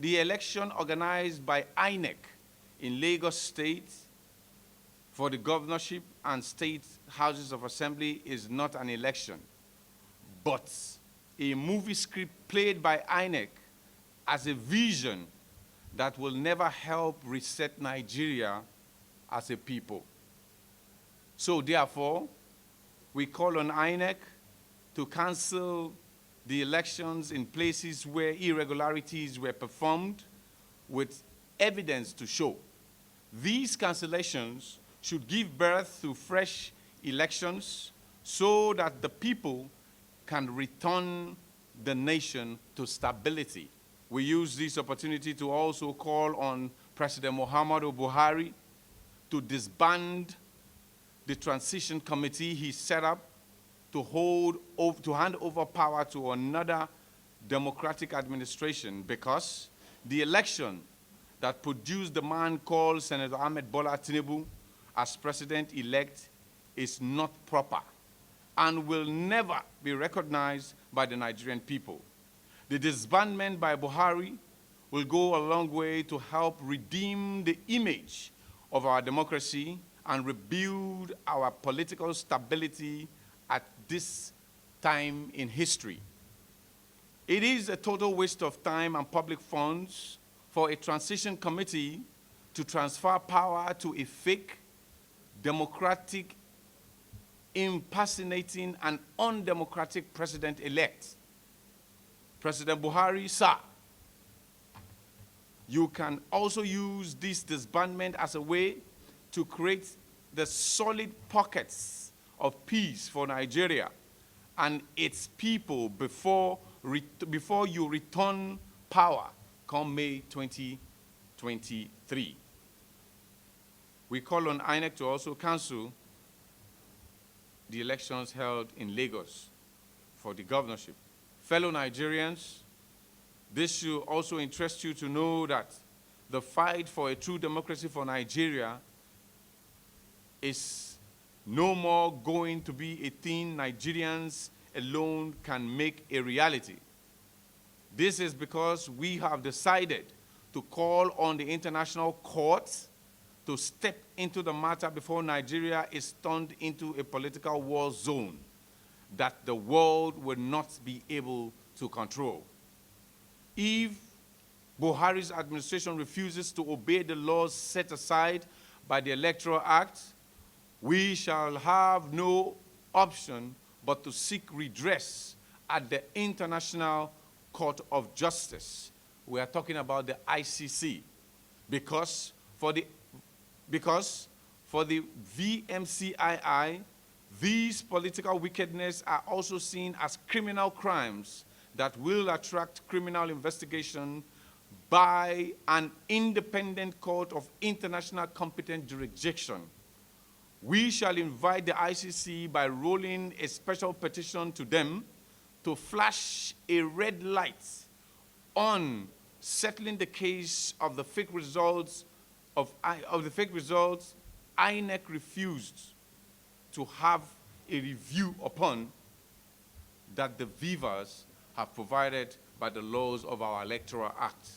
the election organized by INEC in Lagos State for the governorship and state houses of assembly is not an election, but a movie script played by INEC as a vision that will never help reset Nigeria as a people. So therefore, we call on INEC to cancel the elections in places where irregularities were performed with evidence to show. These cancellations should give birth to fresh elections so that the people can return the nation to stability. We use this opportunity to also call on President Muhammadu Buhari to disband the transition committee he set up to hand over power to another democratic administration, because the election that produced the man called Senator Ahmed Bola Tinubu as president-elect is not proper and will never be recognized by the Nigerian people. The disbandment by Buhari will go a long way to help redeem the image of our democracy and rebuild our political stability at this time in history. It is a total waste of time and public funds for a transition committee to transfer power to a fake, democratic, impersonating, and undemocratic president-elect. President Buhari, sir, you can also use this disbandment as a way to create the solid pockets of peace for Nigeria and its people before you return power come May 2023. We call on INEC to also cancel the elections held in Lagos for the governorship. Fellow Nigerians, this should also interest you to know that the fight for a true democracy for Nigeria is no more going to be a thing Nigerians alone can make a reality. This is because we have decided to call on the international courts to step into the matter before Nigeria is turned into a political war zone that the world will not be able to control. If Buhari's administration refuses to obey the laws set aside by the Electoral Act, we shall have no option but to seek redress at the International Court of Justice. We are talking about the ICC, because for the VMCII, these political wickedness are also seen as criminal crimes that will attract criminal investigation by an independent court of international competent jurisdiction. We shall invite the ICC by rolling a special petition to them to flash a red light on settling the case of the fake results INEC refused to have a review upon that the Vivas have provided by the laws of our Electoral Act.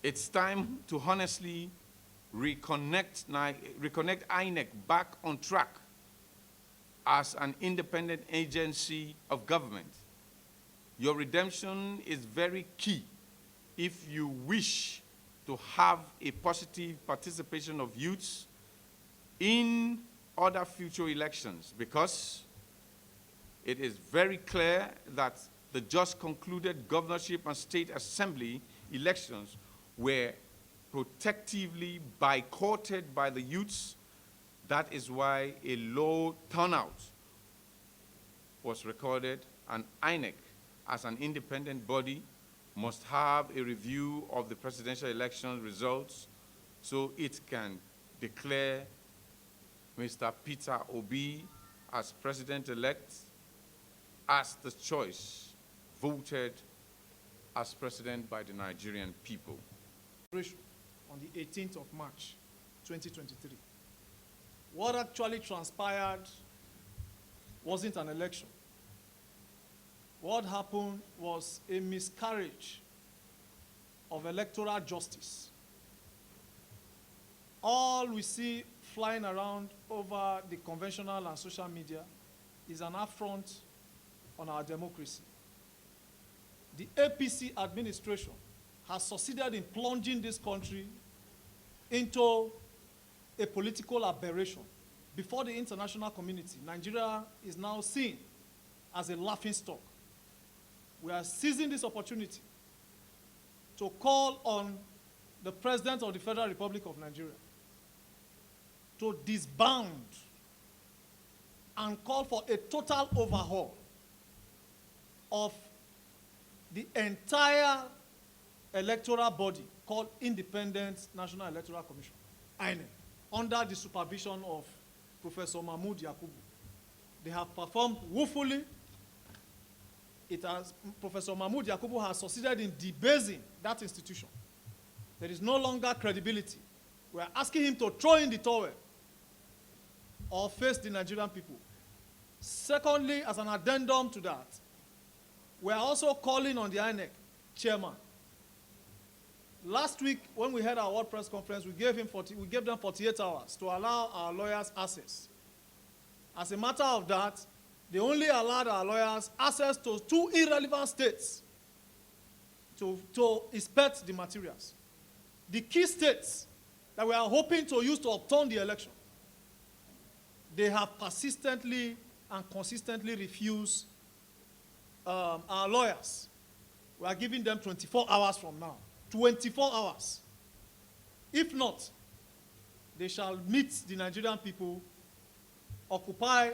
It's time to honestly reconnect INEC back on track as an independent agency of government. Your redemption is very key if you wish to have a positive participation of youths in other future elections, because it is very clear that the just concluded governorship and state assembly elections were protectively boycotted by the youths. That is why a low turnout was recorded, and INEC, as an independent body, must have a review of the presidential election results so it can declare Mr. Peter Obi as president-elect as the choice voted as president by the Nigerian people. On the 18th of March, 2023. What actually transpired wasn't an election. what happened was a miscarriage of electoral justice. All we see flying around over the conventional and social media is an affront on our democracy. The APC administration has succeeded in plunging this country into a political aberration. Before the international community, Nigeria is now seen as a laughingstock. We are seizing this opportunity to call on the President of the Federal Republic of Nigeria to disband and call for a total overhaul of the entire electoral body called Independent National Electoral Commission, INEC, under the supervision of Professor Mahmood Yakubu. They have performed woefully. Professor Mahmood Yakubu has succeeded in debasing that institution. There is no longer credibility. We are asking him to throw in the towel or face the Nigerian people. Secondly, as an addendum to that, we are also calling on the INEC chairman. Last week, when we had our World Press Conference, we gave them 48 hours to allow our lawyers access. As a matter of that, they only allowed our lawyers access to 2 irrelevant states to inspect the materials. The key states that we are hoping to use to upturn the election, they have persistently and consistently refused our lawyers. We are giving them 24 hours from now. 24 hours. If not, they shall meet the Nigerian people, occupy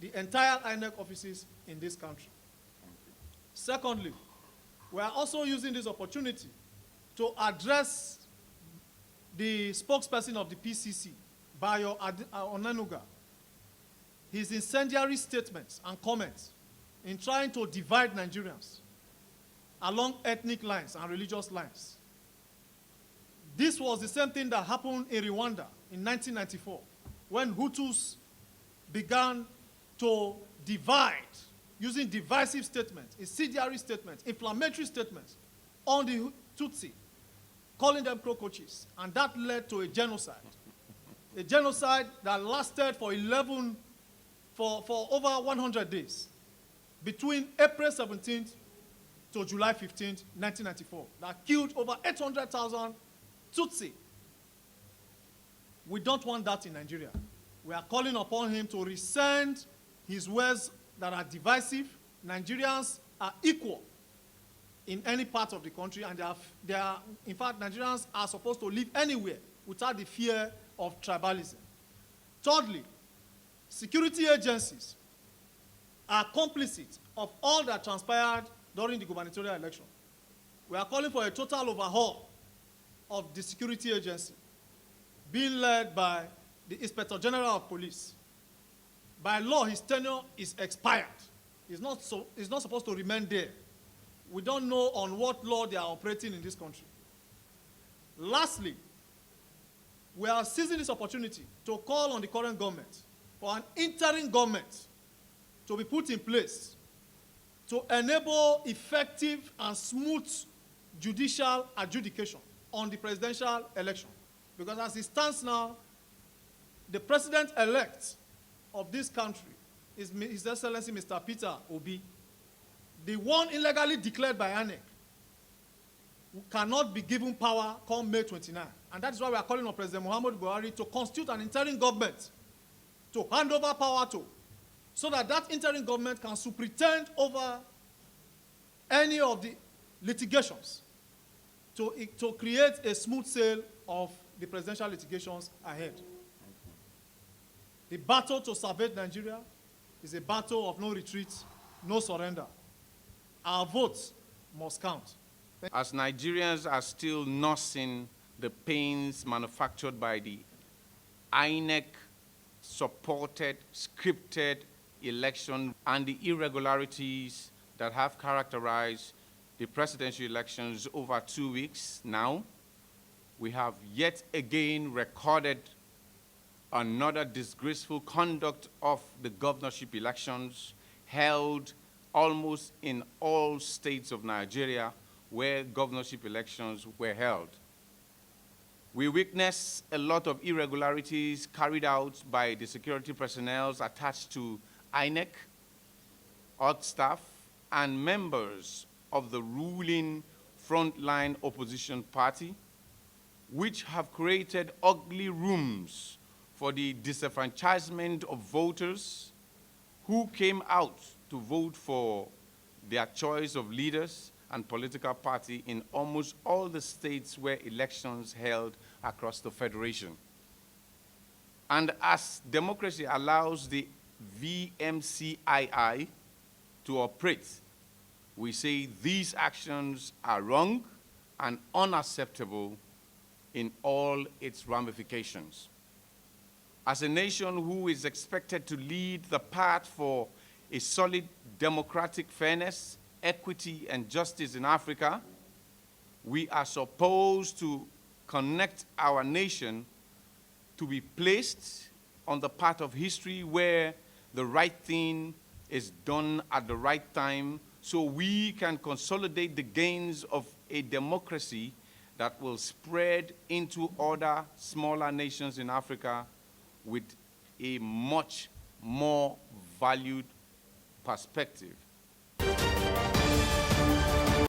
the entire INEC offices in this country. Secondly, we are also using this opportunity to address the spokesperson of the PCC, Bayo Onanuga, his incendiary statements and comments in trying to divide Nigerians along ethnic lines and religious lines. This was the same thing that happened in Rwanda in 1994, when Hutus began to divide, using divisive statements, incendiary statements, inflammatory statements on the Tutsi, calling them cockroaches, and that led to a genocide that lasted for over 100 days, between April 17th to July 15th, 1994, that killed over 800,000 Tutsi. We don't want that in Nigeria. We are calling upon him to rescind his words that are divisive. Nigerians are equal in any part of the country, and in fact, Nigerians are supposed to live anywhere without the fear of tribalism. Thirdly, security agencies are complicit of all that transpired during the gubernatorial election. We are calling for a total overhaul of the security agency, being led by the Inspector General of Police. By law, his tenure is expired. He's not supposed to remain there. We don't know on what law they are operating in this country. Lastly, we are seizing this opportunity to call on the current government for an interim government to be put in place to enable effective and smooth judicial adjudication on the presidential election. Because as it stands now, the president-elect of this country is His Excellency Mr. Peter Obi. The one illegally declared by INEC cannot be given power come May 29. And that is why we are calling on President Muhammadu Buhari to constitute an interim government to hand over power to, so that that interim government can superintend over any of the litigations to create a smooth sail of the presidential litigations ahead. The battle to salvage Nigeria is a battle of no retreat, no surrender. Our votes must count. As Nigerians are still nursing the pains manufactured by the INEC-supported, scripted election and the irregularities that have characterized the presidential elections over 2 weeks now, we have yet again recorded another disgraceful conduct of the governorship elections held almost in all states of Nigeria where governorship elections were held. We witnessed a lot of irregularities carried out by the security personnel attached to INEC, OD staff, and members of the ruling frontline opposition party, which have created ugly rooms for the disenfranchisement of voters who came out to vote for their choice of leaders and political party in almost all the states where elections held across the Federation. And as democracy allows the VMCII to operate, we say these actions are wrong and unacceptable in all its ramifications. As a nation who is expected to lead the path for a solid democratic fairness, equity, and justice in Africa, we are supposed to connect our nation to be placed on the path of history where the right thing is done at the right time, so we can consolidate the gains of a democracy that will spread into other smaller nations in Africa with a much more valued perspective.